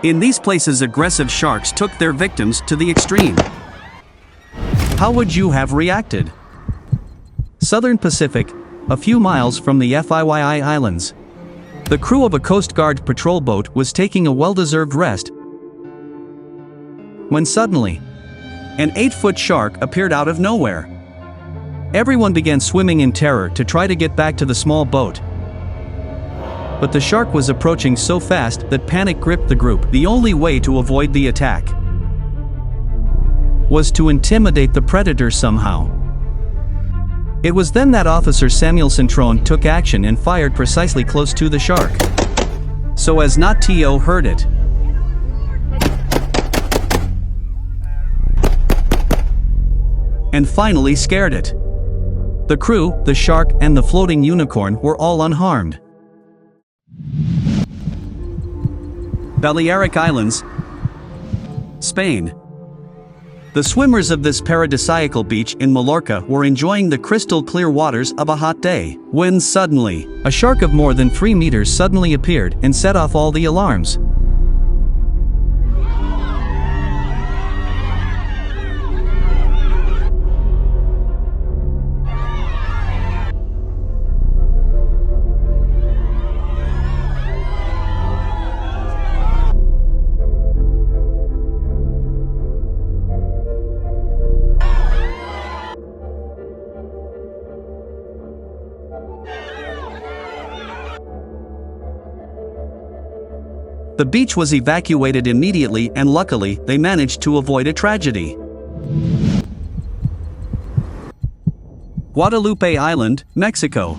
In these places, aggressive sharks took their victims to the extreme. How would you have reacted? Southern Pacific, a few miles from the FIYI Islands. The crew of a Coast Guard patrol boat was taking a well-deserved rest when suddenly, an 8-foot shark appeared out of nowhere. Everyone began swimming in terror to try to get back to the small boat. But the shark was approaching so fast that panic gripped the group. The only way to avoid the attack was to intimidate the predator somehow. It was then that Officer Samuel Centrone took action and fired precisely close to the shark, so as not to hurt it. And finally scared it. The crew, the shark, and the floating unicorn were all unharmed. Balearic Islands, Spain. The swimmers of this paradisiacal beach in Mallorca were enjoying the crystal clear waters of a hot day, when suddenly, a shark of more than 3 meters suddenly appeared and set off all the alarms. The beach was evacuated immediately, and luckily, they managed to avoid a tragedy. Guadalupe Island, Mexico.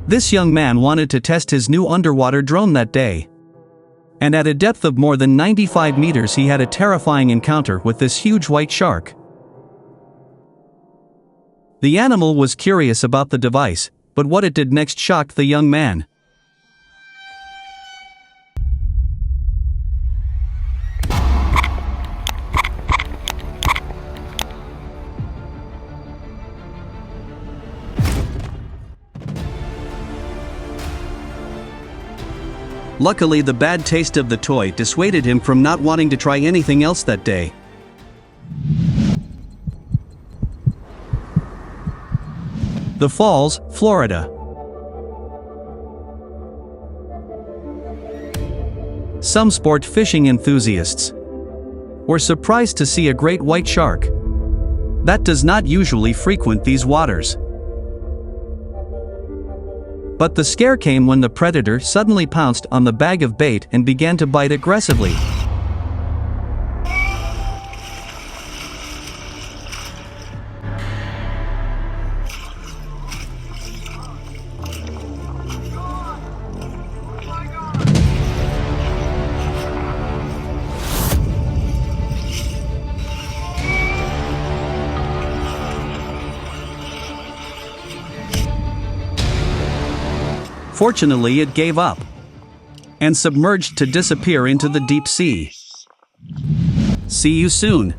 This young man wanted to test his new underwater drone that day. And at a depth of more than 95 meters he had a terrifying encounter with this huge white shark. The animal was curious about the device, but what it did next shocked the young man. Luckily, the bad taste of the toy dissuaded him from not wanting to try anything else that day. The Falls, Florida. Some sport fishing enthusiasts were surprised to see a great white shark that does not usually frequent these waters. But the scare came when the predator suddenly pounced on the bag of bait and began to bite aggressively. Fortunately, it gave up and submerged to disappear into the deep sea. See you soon.